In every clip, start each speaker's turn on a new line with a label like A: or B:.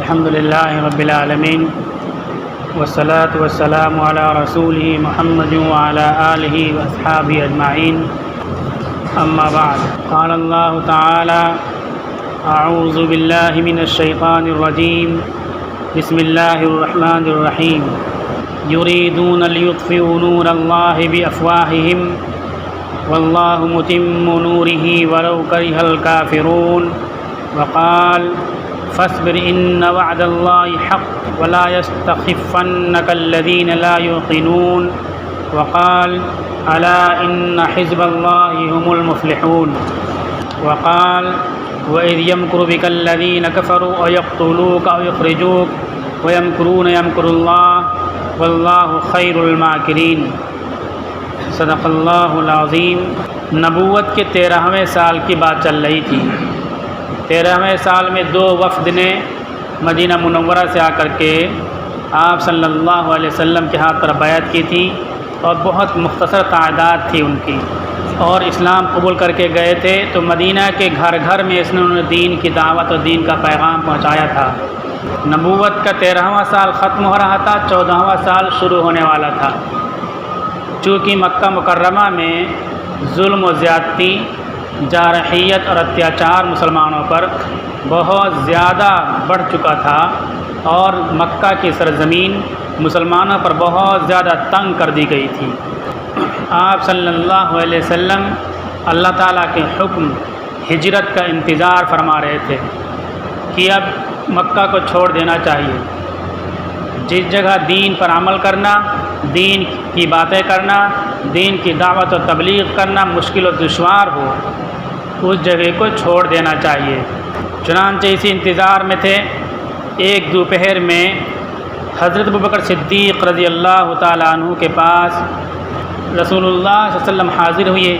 A: الحمد للہ رب العالمین والصلاة والسلام علی رسولہ محمد وعلی آلہ واصحابہ اجمعین اما بعد قال اللہ تعالی اعوذ باللہ من الشیطان الرجیم بسم اللہ الرحمن الرحیم یریدون لیطفئوا نور اللہ بافواہہم واللہ متم نورہ ولو کرہ الکافرون وقال فاصبر ان وعد اللہ حق ولا يستخفنك الذین لا يوقنون وقال الا ان حزب اللہ هم المفلحون وقال وإذ يمكر بك الذين كفروا أو يقتلوك أو يخرجوك ويمكرون يمكر الله والله خير الماكرين صدق اللہ العظیم۔ نبوت کے 13ویں سال کی بات چل رہی تھی۔ 13ویں سال میں 2 وفد نے مدینہ منورہ سے آ کر کے آپ صلی اللہ علیہ وسلم کے ہاتھ پر بیعت کی تھی اور بہت مختصر تعداد تھی ان کی، اور اسلام قبول کر کے گئے تھے۔ تو مدینہ کے گھر گھر میں انہوں نے دین کی دعوت اور دین کا پیغام پہنچایا تھا۔ نبوت کا 13واں سال ختم ہو رہا تھا، 14واں سال شروع ہونے والا تھا۔ چونکہ مکہ مکرمہ میں ظلم و زیادتی، جارحیت اور اتیاچار مسلمانوں پر بہت زیادہ بڑھ چکا تھا، اور مکہ کی سرزمین مسلمانوں پر بہت زیادہ تنگ کر دی گئی تھی۔ آپ صلی اللہ علیہ وسلم اللہ تعالیٰ کے حکم ہجرت کا انتظار فرما رہے تھے کہ اب مکہ کو چھوڑ دینا چاہیے۔ جس جگہ دین پر عمل کرنا، دین کی باتیں کرنا، دین کی دعوت و تبلیغ کرنا مشکل و دشوار ہو، اس جگہ کو چھوڑ دینا چاہیے۔ چنانچہ اسی انتظار میں تھے۔ ایک دوپہر میں حضرت ابوبکر صدیق رضی اللہ تعالیٰ عنہ کے پاس رسول اللہ صلی اللہ علیہ وسلم حاضر ہوئے۔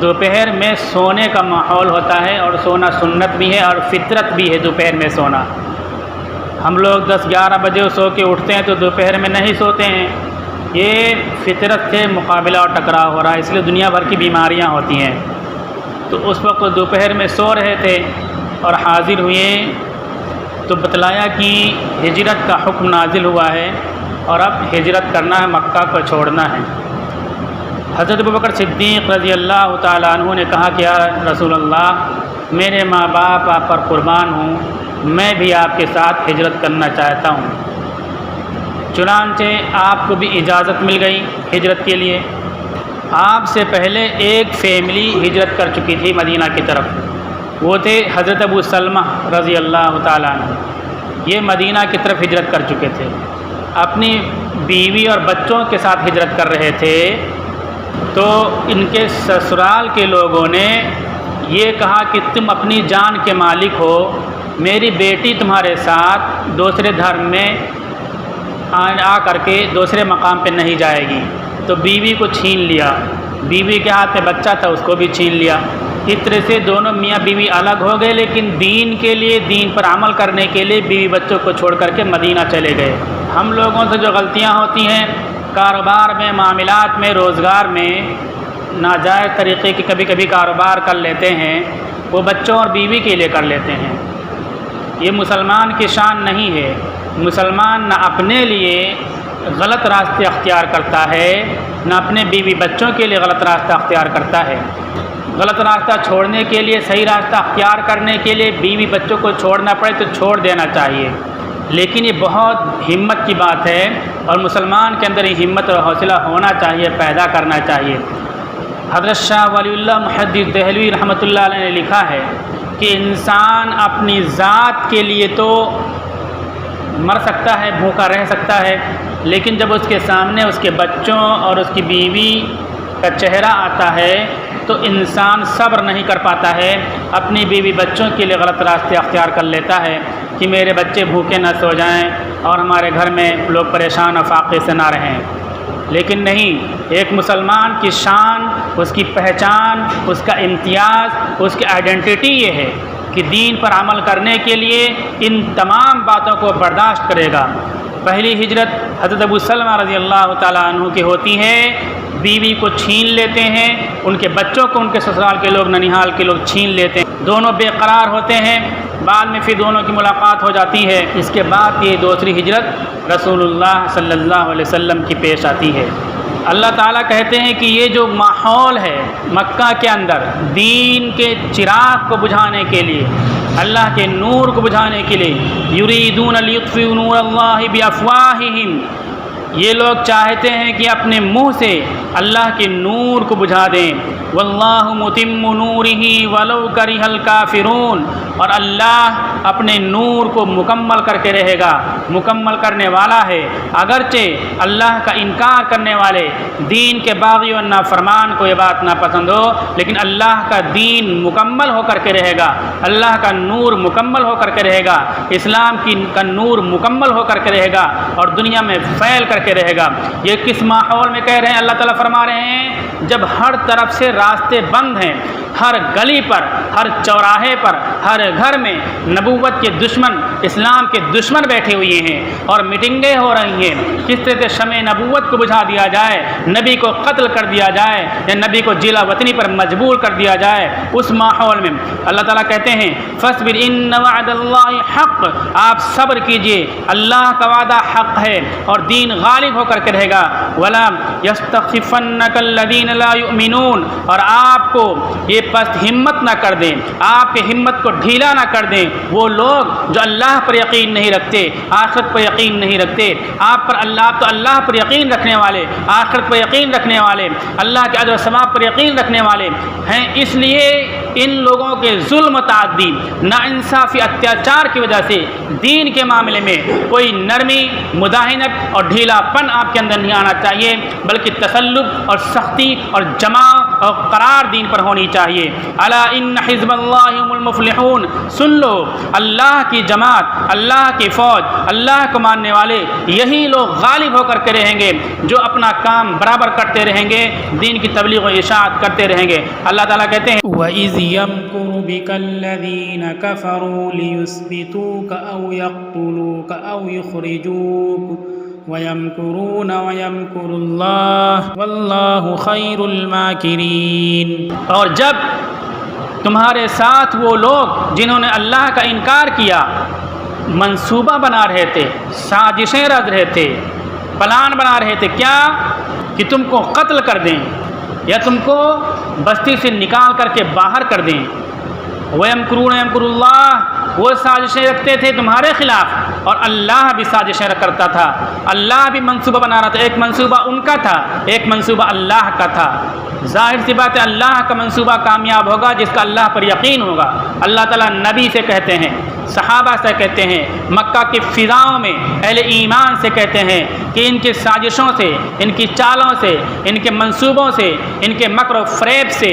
A: دوپہر میں سونے کا ماحول ہوتا ہے، اور سونا سنت بھی ہے اور فطرت بھی ہے۔ دوپہر میں سونا، ہم لوگ 10-11 بجے سو کے اٹھتے ہیں تو دوپہر میں نہیں سوتے ہیں۔ یہ فطرت سے مقابلہ اور ٹکراؤ ہو رہا ہے، اس لیے دنیا بھر کی بیماریاں ہوتی ہیں۔ تو اس وقت دوپہر میں سو رہے تھے اور حاضر ہوئے تو بتلایا کہ ہجرت کا حکم نازل ہوا ہے اور اب ہجرت کرنا ہے، مکہ کو چھوڑنا ہے۔ حضرت ابوبکر صدیق رضی اللہ تعالیٰ عنہ نے کہا کہ یا رسول اللہ، میرے ماں باپ آپ پر قربان ہوں، میں بھی آپ کے ساتھ ہجرت کرنا چاہتا ہوں۔ چنانچہ آپ کو بھی اجازت مل گئی ہجرت کے لیے۔ آپ سے پہلے ایک فیملی ہجرت کر چکی تھی مدینہ کی طرف، وہ تھے حضرت ابو سلمہ رضی اللہ تعالیٰ عنہ۔ یہ مدینہ کی طرف ہجرت کر چکے تھے، اپنی بیوی اور بچوں کے ساتھ ہجرت کر رہے تھے۔ تو ان کے سسرال کے لوگوں نے یہ کہا کہ تم اپنی جان کے مالک ہو، میری بیٹی تمہارے ساتھ دوسرے دھرم میں آ کر کے دوسرے مقام پہ نہیں جائے گی۔ تو بیوی کو چھین لیا، بیوی کے ہاتھ میں بچہ تھا اس کو بھی چھین لیا۔ اس طرح سے دونوں میاں بیوی الگ ہو گئے، لیکن دین کے لیے، دین پر عمل کرنے کے لیے بیوی بچوں کو چھوڑ کر کے مدینہ چلے گئے۔ ہم لوگوں سے جو غلطیاں ہوتی ہیں کاروبار میں، معاملات میں، روزگار میں، ناجائز طریقے کے کبھی کبھی کاروبار کر لیتے ہیں، وہ بچوں اور بیوی کے لیے کر لیتے ہیں۔ یہ مسلمان کی شان نہیں ہے۔ مسلمان نہ اپنے لیے غلط راستے اختیار کرتا ہے، نہ اپنے بیوی بچوں کے لیے غلط راستہ اختیار کرتا ہے۔ غلط راستہ چھوڑنے کے لیے، صحیح راستہ اختیار کرنے کے لیے بیوی بچوں کو چھوڑنا پڑے تو چھوڑ دینا چاہیے، لیکن یہ بہت ہمت کی بات ہے، اور مسلمان کے اندر یہ ہمت اور حوصلہ ہونا چاہیے، پیدا کرنا چاہیے۔ حضرت شاہ ولی اللہ محدث دہلوی رحمۃ اللہ علیہ نے لکھا ہے کہ انسان اپنی ذات کے لیے تو مر سکتا ہے، بھوکا رہ سکتا ہے، لیکن جب اس کے سامنے اس کے بچوں اور اس کی بیوی کا چہرہ آتا ہے تو انسان صبر نہیں کر پاتا ہے، اپنی بیوی بچوں کے لیے غلط راستے اختیار کر لیتا ہے کہ میرے بچے بھوکے نہ سو جائیں اور ہمارے گھر میں لوگ پریشان اور فاقے سے نہ رہیں۔ لیکن نہیں، ایک مسلمان کی شان، اس کی پہچان، اس کا امتیاز، اس کی آئیڈینٹی یہ ہے کہ دین پر عمل کرنے کے لیے ان تمام باتوں کو برداشت کرے گا۔ پہلی ہجرت حضرت ابو سلمہ رضی اللہ تعالیٰ عنہ کی ہوتی ہے، بیوی کو چھین لیتے ہیں، ان کے بچوں کو ان کے سسرال کے لوگ، ننیحال کے لوگ چھین لیتے ہیں، دونوں بے قرار ہوتے ہیں، بعد میں پھر دونوں کی ملاقات ہو جاتی ہے۔ اس کے بعد یہ دوسری ہجرت رسول اللہ صلی اللہ علیہ وسلم کی پیش آتی ہے۔ اللہ تعالیٰ کہتے ہیں کہ یہ جو ماحول ہے مکہ کے اندر دین کے چراغ کو بجھانے کے لیے، اللہ کے نور کو بجھانے کے لیے، یریدون لیطفئوا نور اللہ بافواہہم، یہ لوگ چاہتے ہیں کہ اپنے منہ سے اللہ کے نور کو بجھا دیں، واللہ متم نورہ ولو کرہ الکافرون، اور اللہ اپنے نور کو مکمل کر کے رہے گا، مکمل کرنے والا ہے، اگرچہ اللہ کا انکار کرنے والے دین کے باغی و نافرمان کو یہ بات ناپسند ہو، لیکن اللہ کا دین مکمل ہو کر کے رہے گا، اللہ کا نور مکمل ہو کر کے رہے گا، اسلام کا نور مکمل ہو کر کے رہے گا اور دنیا میں پھیل کر کے رہے گا۔ یہ کس ماحول میں کہہ رہے ہیں؟ اللہ تعالیٰ فرما رہے ہیں جب ہر طرف سے راستے بند ہیں، ہر گلی پر، ہر چوراہے پر، ہر گھر میں نبوت کے دشمن، اسلام کے دشمن بیٹھے ہوئے ہیں اور میٹنگیں ہو رہی ہیں کس طرح سے شمع نبوت کو بجھا دیا جائے، نبی کو قتل کر دیا جائے یا نبی کو جلا وطنی پر مجبور کر دیا جائے، اس ماحول میں اللہ تعالیٰ کہتے ہیں فاصبر ان وعد اللہ حق، آپ صبر کیجئے، اللہ کا وعدہ حق ہے اور دین غالب ہو کر کے رہے گا، ولا یستخفنک الذین لا یؤمنون، اور آپ کو یہ پست ہمت نہ کر دیں، آپ کی ہمت کو ڈھیلا نہ کر دیں وہ لوگ جو اللہ پر یقین نہیں رکھتے، آخرت پر یقین نہیں رکھتے، آپ تو اللہ پر یقین رکھنے والے، آخرت پر یقین رکھنے والے، اللہ کے اجر و ثواب پر یقین رکھنے والے ہیں، اس لیے ان لوگوں کے ظلم و تعدی، ناانصافی، اتیاچار کی وجہ سے دین کے معاملے میں کوئی نرمی، مداہنت اور ڈھیلا پن آپ کے اندر نہیں آنا چاہیے، بلکہ تسلط اور سختی اور جماع اور قرار دین پر ہونی چاہیے۔ الا ان حزب اللہ هم المفلحون، سن لو اللہ کی جماعت، اللہ کی فوج، اللہ کو ماننے والے یہی لوگ غالب ہو کر کے رہیں گے جو اپنا کام برابر کرتے رہیں گے، دین کی تبلیغ و اشاعت کرتے رہیں گے۔ اللہ تعالیٰ کہتے ہیں وَإِذْ يَمْكُرُ بِكَ الَّذِينَ كَفَرُوا لِيُثْبِتُوكَ أَوْ يَقْتُلُوكَ أَوْ يُخْرِجُوكَ وَيَمْكُرُونَ وَيَمْكُرُ اللَّهُ وَاللَّهُ خَيْرُ الْمَاكِرِينَ، اور جب تمہارے ساتھ وہ لوگ جنہوں نے اللہ کا انکار کیا منصوبہ بنا رہے تھے، سازشیں رچ رہے تھے، پلان بنا رہے تھے، کیا کہ تم کو قتل کر دیں یا تم کو بستی سے نکال کر کے باہر کر دیں، وَيَمْكُرُونَ وَيَمْكُرُ اللَّهُ، وہ سازشیں رکھتے تھے تمہارے خلاف اور اللہ بھی سازشیں کرتا تھا، اللہ بھی منصوبہ بنا رہا تھا، ایک منصوبہ ان کا تھا، ایک منصوبہ اللہ کا تھا۔ ظاہر سی بات ہے اللہ کا منصوبہ کامیاب ہوگا جس کا اللہ پر یقین ہوگا۔ اللہ تعالیٰ نبی سے کہتے ہیں، صحابہ سے کہتے ہیں، مکہ کی فضاؤں میں اہل ایمان سے کہتے ہیں کہ ان کی سازشوں سے، ان کی چالوں سے، ان کے منصوبوں سے، ان کے مکر و فریب سے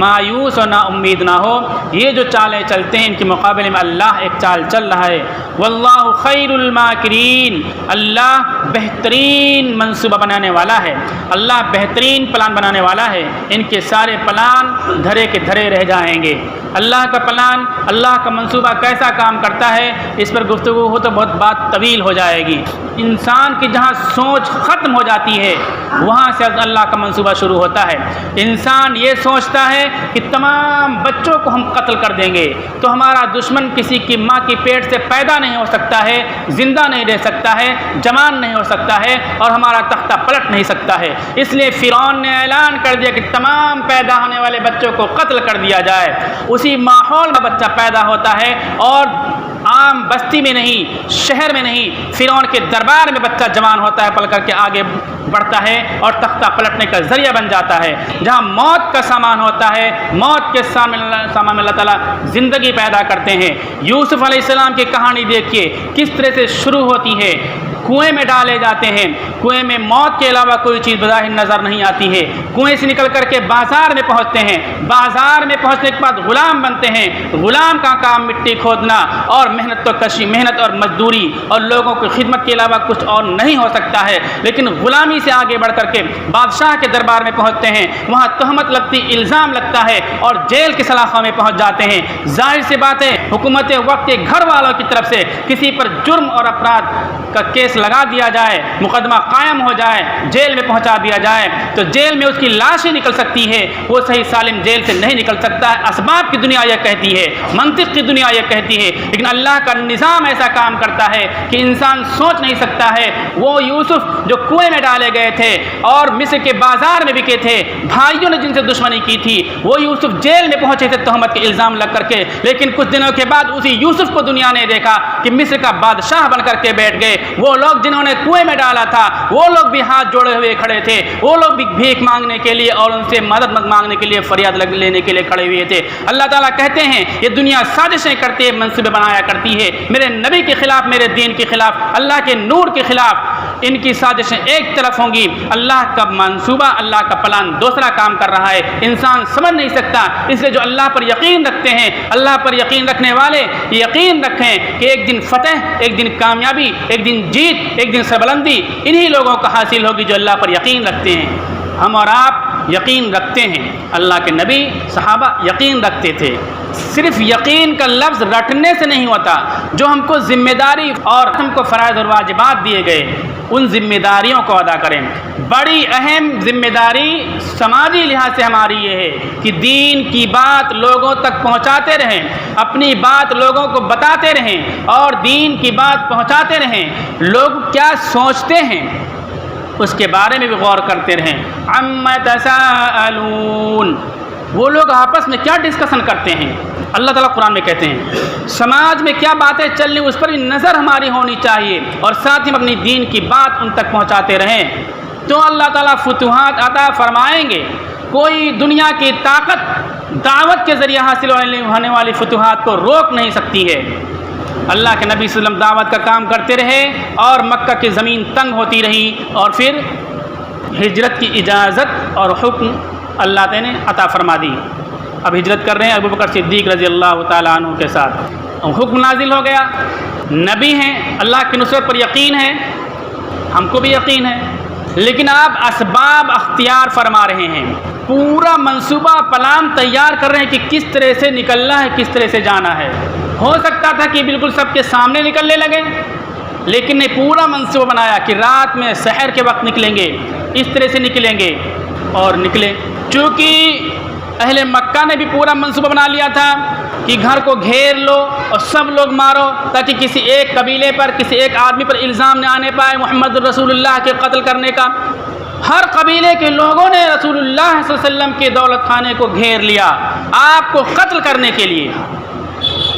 A: مایوس اور نا امید نہ ہو، یہ جو چالیں چلتے ہیں ان کے مقابلے میں اللہ ایک چال چل رہا ہے۔ واللہ خیر الماکرین، اللہ بہترین منصوبہ بنانے والا ہے، اللہ بہترین پلان بنانے والا ہے، ان کے سارے پلان دھرے کے دھرے رہ جائیں گے۔ اللہ کا پلان، اللہ کا منصوبہ کیسا کام کرتا ہے اس پر گفتگو ہو تو بہت بات طویل ہو جائے گی۔ انسان کی جہاں سوچ ختم ہو جاتی ہے وہاں سے اللہ کا منصوبہ شروع ہوتا ہے۔ انسان یہ سوچتا ہے کہ تمام بچوں کو ہم قتل کر دیں گے تو ہمارا دشمن کسی کی ماں کی پیٹ سے پیدا نہیں ہو سکتا ہے، زندہ نہیں رہ سکتا ہے، جوان نہیں ہو سکتا ہے اور ہمارا تختہ پلٹ نہیں سکتا ہے۔ اس لیے فرعون نے اعلان کر دیا کہ تمام پیدا ہونے والے بچوں کو قتل کر دیا جائے۔ اسی ماحول میں بچہ پیدا ہوتا ہے اور عام بستی میں نہیں، شہر میں نہیں، فرعون کے دربار میں بچہ جوان ہوتا ہے، پل کر کے آگے بڑھتا ہے اور تختہ پلٹنے کا ذریعہ بن جاتا ہے۔ جہاں موت کا سامان ہوتا ہے، موت کے سامان میں اللہ تعالیٰ زندگی پیدا کرتے ہیں۔ یوسف علیہ السلام کی کہانی دیکھیے کس طرح سے شروع ہوتی ہے، کنویں میں ڈالے جاتے ہیں، کنویں میں موت کے علاوہ کوئی چیز بظاہر نظر نہیں آتی ہے، کنویں سے نکل کر کے بازار میں پہنچتے ہیں، بازار میں پہنچنے کے بعد غلام بنتے ہیں، غلام کا کام مٹی کھودنا اور محنت تو کشی، محنت اور مزدوری اور لوگوں کی خدمت کے علاوہ کچھ اور نہیں ہو سکتا ہے، لیکن غلامی سے آگے بڑھ کر کے بادشاہ کے دربار میں پہنچتے ہیں، وہاں تہمت لگتی، الزام لگتا ہے اور جیل کے سلاخوں میں پہنچ جاتے ہیں۔ ظاہر سی بات ہے حکومت وقت کے گھر والوں کی طرف سے کسی پر جرم اور اپرادھ کا کیس لگا دیا جائے، مقدمہ قائم ہو جائے، جیل میں پہنچا دیا جائے تو جیل میں اس کی لاش ہی نکل سکتی ہے، وہ صحیح سالم جیل سے نہیں نکل سکتا ہے۔ اسباب کی دنیا یہ کہتی ہے، منطق کی دنیا یہ کہتی ہے، لیکن اللہ کا نظام ایسا کام کرتا ہے کہ انسان سوچ نہیں سکتا ہے۔ وہ یوسف جو کنویں میں ڈالے گئے تھے اور مصر کے بازار میں بکے تھے، بھائیوں نے جن سے دشمنی کی تھی، وہ یوسف جیل میں پہنچے تھے تہمت کے الزام لگ کر کے، لیکن کچھ دنوں کے بعد اسی یوسف کو دنیا نے دیکھا کہ مصر کا بادشاہ بن کر کے بیٹھ گئے۔ وہ لوگ جنہوں نے کنویں میں ڈالا تھا وہ لوگ بھی ہاتھ جوڑے ہوئے کھڑے تھے، وہ لوگ بھی بھیک مانگنے کے لیے اور ان سے مدد مانگنے کے لیے، فریاد لینے کے لیے کھڑے ہوئے تھے۔ اللہ تعالیٰ کہتے ہیں یہ دنیا سازشیں کرتے منصوبے بنایا کرتی ہے میرے نبی کے خلاف، میرے دین کے خلاف، اللہ کے نور کے خلاف۔ ان کی سازشیں ایک طرف ہوں گی، اللہ کا منصوبہ، اللہ کا پلان دوسرا کام کر رہا ہے، انسان سمجھ نہیں سکتا۔ اس لیے جو اللہ پر یقین رکھتے ہیں، اللہ پر یقین رکھنے والے یقین رکھیں کہ ایک دن فتح، ایک دن کامیابی، ایک دن جیت، ایک دن سربلندی انہی لوگوں کو حاصل ہوگی جو اللہ پر یقین رکھتے ہیں۔ ہم اور آپ یقین رکھتے ہیں، اللہ کے نبی صحابہ یقین رکھتے تھے۔ صرف یقین کا لفظ رٹنے سے نہیں ہوتا، جو ہم کو ذمہ داری اور ہم کو فرائض اور واجبات دیے گئے ان ذمہ داریوں کو ادا کریں۔ بڑی اہم ذمہ داری سماجی لحاظ سے ہماری یہ ہے کہ دین کی بات لوگوں تک پہنچاتے رہیں، اپنی بات لوگوں کو بتاتے رہیں اور دین کی بات پہنچاتے رہیں۔ لوگ کیا سوچتے ہیں اس کے بارے میں بھی غور کرتے رہیں۔ عَمَّ يَتَسَاءَلُونَ، وہ لوگ آپس میں کیا ڈسکشن کرتے ہیں؟ اللہ تعالیٰ قرآن میں کہتے ہیں سماج میں کیا باتیں چل رہی اس پر بھی نظر ہماری ہونی چاہیے اور ساتھ ہی اپنی دین کی بات ان تک پہنچاتے رہیں تو اللہ تعالیٰ فتوحات عطا فرمائیں گے۔ کوئی دنیا کی طاقت دعوت کے ذریعے حاصل ہونے والی فتوحات کو روک نہیں سکتی ہے۔ اللہ کے نبی صلی اللہ علیہ وسلم دعوت کا کام کرتے رہے اور مکہ کی زمین تنگ ہوتی رہی اور پھر ہجرت کی اجازت اور حکم اللہ تعالیٰ نے عطا فرما دی۔ اب ہجرت کر رہے ہیں ابوبکر صدیق رضی اللہ تعالیٰ عنہ کے ساتھ، حکم نازل ہو گیا، نبی ہیں، اللہ کی نصرت پر یقین ہے، ہم کو بھی یقین ہے، لیکن آپ اسباب اختیار فرما رہے ہیں، پورا منصوبہ پلان تیار کر رہے ہیں کہ کس طرح سے نکلنا ہے، کس طرح سے جانا ہے۔ ہو سکتا تھا کہ بالکل سب کے سامنے نکلنے لگے، لیکن نے پورا منصوبہ بنایا کہ رات میں سحر کے وقت نکلیں گے، اس طرح سے نکلیں گے اور نکلے۔ چونکہ اہل مکہ نے بھی پورا منصوبہ بنا لیا تھا کہ گھر کو گھیر لو اور سب لوگ مارو تاکہ کسی ایک قبیلے پر، کسی ایک آدمی پر الزام نہ آنے پائے محمد رسول اللہ کے قتل کرنے کا۔ ہر قبیلے کے لوگوں نے رسول اللہ صلی اللہ علیہ وسلم کے دولت خانے کو گھیر لیا آپ کو قتل کرنے کے لیے۔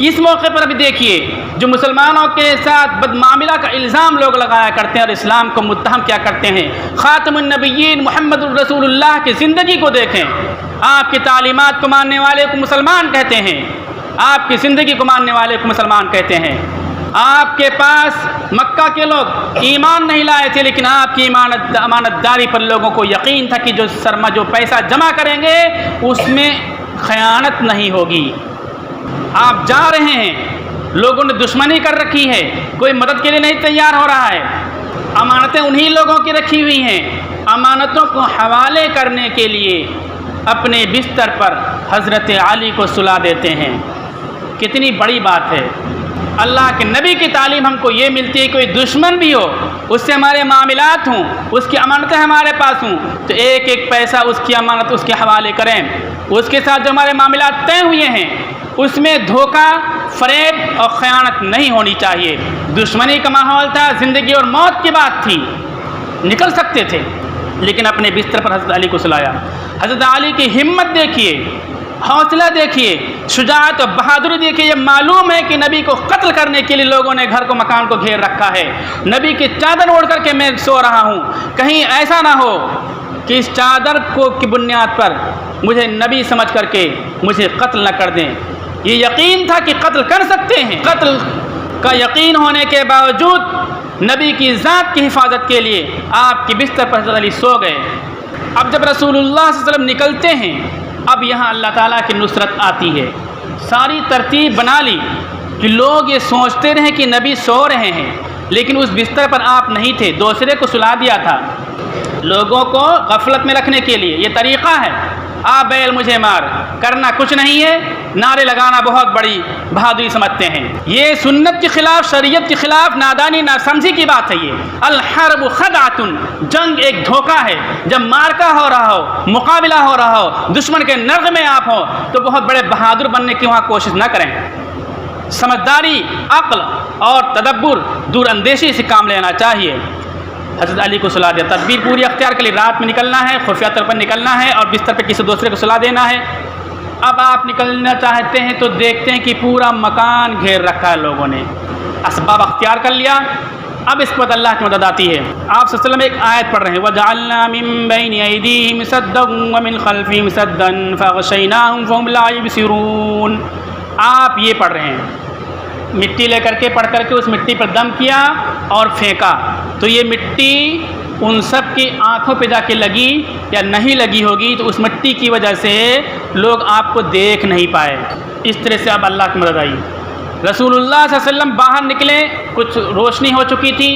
A: اس موقع پر بھی دیکھیے جو مسلمانوں کے ساتھ بدمعاملہ کا الزام لوگ لگایا کرتے ہیں اور اسلام کو متہم کیا کرتے ہیں۔ خاتم النبیین محمد الرسول اللہ کی زندگی کو دیکھیں، آپ کی تعلیمات کو ماننے والے کو مسلمان کہتے ہیں، آپ کی زندگی کو ماننے والے کو مسلمان کہتے ہیں۔ آپ کے پاس مکہ کے لوگ ایمان نہیں لائے تھے لیکن آپ کی امانت داری پر لوگوں کو یقین تھا کہ جو پیسہ جمع کریں گے اس میں خیانت نہیں ہوگی۔ آپ جا رہے ہیں، لوگوں نے دشمنی کر رکھی ہے، کوئی مدد کے لیے نہیں تیار ہو رہا ہے، امانتیں انہی لوگوں کی رکھی ہوئی ہیں۔ امانتوں کو حوالے کرنے کے لیے اپنے بستر پر حضرت علی کو سلا دیتے ہیں، کتنی بڑی بات ہے۔ اللہ کے نبی کی تعلیم ہم کو یہ ملتی ہے کوئی دشمن بھی ہو اس سے ہمارے معاملات ہوں، اس کی امانتیں ہمارے پاس ہوں تو ایک ایک پیسہ اس کی امانت اس کے حوالے کریں، اس کے ساتھ جو ہمارے معاملات طے ہوئے ہیں اس میں دھوکہ، فریب اور خیانت نہیں ہونی چاہیے۔ دشمنی کا ماحول تھا، زندگی اور موت کی بات تھی، نکل سکتے تھے لیکن اپنے بستر پر حضرت علی کو سلایا۔ حضرت علی کی ہمت دیکھیے، حوصلہ دیکھیے، شجاعت اور بہادری دیکھیے۔ یہ معلوم ہے کہ نبی کو قتل کرنے کے لیے لوگوں نے گھر کو، مکان کو گھیر رکھا ہے۔ نبی کی چادر اوڑھ کر کے میں سو رہا ہوں، کہیں ایسا نہ ہو کہ اس چادر کی بنیاد پر مجھے نبی سمجھ کر کے مجھے قتل نہ کر دیں۔ یہ یقین تھا کہ قتل کر سکتے ہیں، قتل کا یقین ہونے کے باوجود نبی کی ذات کی حفاظت کے لیے آپ کی بستر پر حضرت علی سو گئے۔ اب جب رسول اللہ صلی اللہ علیہ وسلم نکلتے ہیں، اب یہاں اللہ تعالیٰ کی نصرت آتی ہے۔ ساری ترتیب بنا لی کہ لوگ یہ سوچتے رہیں کہ نبی سو رہے ہیں لیکن اس بستر پر آپ نہیں تھے، دوسرے کو سلا دیا تھا۔ لوگوں کو غفلت میں رکھنے کے لیے یہ طریقہ ہے. آ بیل مجھے مار، کرنا کچھ نہیں ہے، نعرے لگانا بہت بڑی بہادری سمجھتے ہیں. یہ سنت کے خلاف، شریعت کے خلاف نادانی ناسمجھی کی بات ہے. یہ الحرب خدعۃ، جنگ ایک دھوکہ ہے. جب مارکا ہو رہا ہو، مقابلہ ہو رہا ہو، دشمن کے نرغ میں آپ ہو، تو بہت بڑے بہادر بننے کی وہاں کوشش نہ کریں. سمجھداری، عقل اور تدبر، دور اندیشی سے کام لینا چاہیے. حضرت علی کو صلاح دیا، تدبیر پوری اختیار کے لیے رات میں نکلنا ہے، خفیہ طور پر نکلنا ہے اور بستر پہ کسی دوسرے کو صلاح دینا ہے. اب آپ نکلنا چاہتے ہیں تو دیکھتے ہیں کہ پورا مکان گھیر رکھا ہے لوگوں نے، اسباب اختیار کر لیا. اب اس کے بعد اللہ کی مدد آتی ہے. آپ صلی اللہ علیہ وسلم ایک آیت پڑھ رہے ہیں، وَجَعَلْنَا مِن بَيْنِ أَيْدِيهِمْ سَدًّا وَمِنْ خَلْفِهِمْ سَدًّا فَأَغْشَيْنَاهُمْ فَهُمْ لَا يُبْصِرُونَ. آپ یہ پڑھ رہے ہیں، مٹی لے کر کے پڑھ کر کے اس مٹی پر دم کیا اور پھینکا، تو یہ مٹی ان سب کی آنکھوں پہ جا کے لگی یا نہیں لگی ہوگی، تو اس مٹی کی وجہ سے لوگ آپ کو دیکھ نہیں پائے. اس طرح سے اب اللہ کی مدد آئی. رسول اللہ صلی اللہ علیہ وسلم باہر نکلے، کچھ روشنی ہو چکی تھی،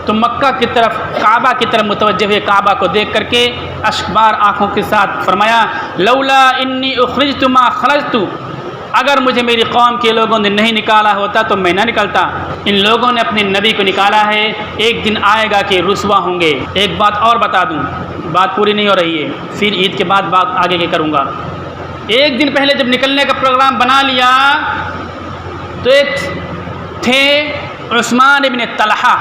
A: تو مکہ کی طرف، کعبہ کی طرف متوجہ ہوئے. کعبہ کو دیکھ کر کے اشکبار آنکھوں کے ساتھ فرمایا، لولا انی اخرجت ما خرجت، اگر مجھے میری قوم کے لوگوں نے نہیں نکالا ہوتا تو میں نہ نکلتا. ان لوگوں نے اپنے نبی کو نکالا ہے، ایک دن آئے گا کہ رسوا ہوں گے. ایک بات اور بتا دوں، بات پوری نہیں ہو رہی ہے، پھر عید کے بعد بات آگے کے کروں گا. ایک دن پہلے جب نکلنے کا پروگرام بنا لیا تو ایک تھے عثمان ابن طلحہ،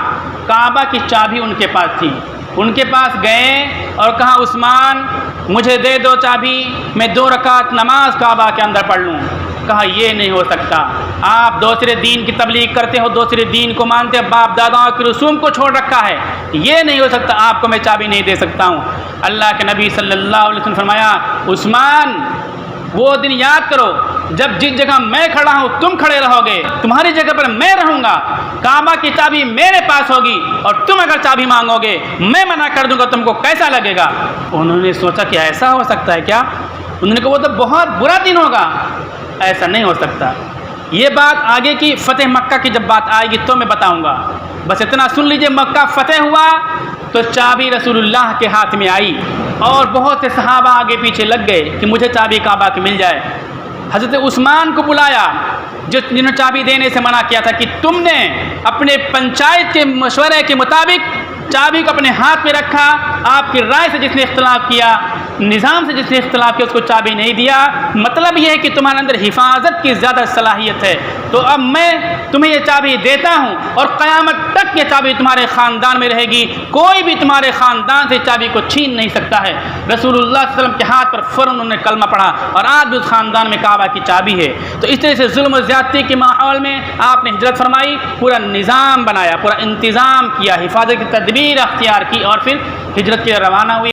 A: کعبہ کی چابی ان کے پاس تھی. ان کے پاس گئے اور کہا، عثمان مجھے دے دو چابی، میں 2 رکعت نماز کعبہ کے اندر پڑھ لوں. کہا یہ نہیں ہو سکتا، آپ دوسرے دین کی تبلیغ کرتے ہو، دوسرے دین کو مانتے ہو، باپ داداؤں کے رسوم کو چھوڑ رکھا ہے، یہ نہیں ہو سکتا، آپ کو میں چابی نہیں دے سکتا ہوں. اللہ کے نبی صلی اللہ علیہ وسلم فرمایا، عثمان وہ دن یاد کرو جب جس جگہ میں کھڑا ہوں تم کھڑے رہو گے، تمہاری جگہ پر میں رہوں گا، کعبہ کی چابی میرے پاس ہوگی، اور تم اگر چابی مانگو گے میں منع کر دوں گا، تم کو کیسا لگے گا؟ انہوں نے سوچا کہ ایسا ہو سکتا ہے کیا؟ انہوں نے کہا وہ تو بہت برا دن ہوگا، ایسا نہیں ہو سکتا. یہ بات آگے کی فتح مکہ کی جب بات آئے گی تو میں بتاؤں گا. بس اتنا سن لیجئے، مکہ فتح ہوا تو چابی رسول اللہ کے ہاتھ میں آئی اور بہت سے صحابہ آگے پیچھے لگ گئے کہ مجھے چابی کعبہ کی مل جائے. حضرت عثمان کو بلایا، جنہوں نے چابی دینے سے منع کیا تھا، کہ تم نے اپنے پنچایت کے مشورے کے مطابق چابی کو اپنے ہاتھ میں رکھا، آپ کی رائے سے جس نے اختلاف کیا، نظام سے جس نے اختلاف کیا، اس کو چابی نہیں دیا. مطلب یہ ہے کہ تمہارے اندر حفاظت کی زیادہ صلاحیت ہے، تو اب میں تمہیں یہ چابی دیتا ہوں اور قیامت تک یہ چابی تمہارے خاندان میں رہے گی، کوئی بھی تمہارے خاندان سے چابی کو چھین نہیں سکتا ہے. رسول اللہ صلی اللہ علیہ وسلم کے ہاتھ پر فوراً انہوں نے کلمہ پڑھا اور آج بھی اس خاندان میں کعبہ کی چابی ہے. تو اس طرح سے ظلم و زیادتی کے ماحول میں آپ نے ہجرت فرمائی، پورا نظام بنایا، پورا انتظام کیا، حفاظت کی تدبیر اختیار کی اور پھر ہجرت کے روانہ ہوئی.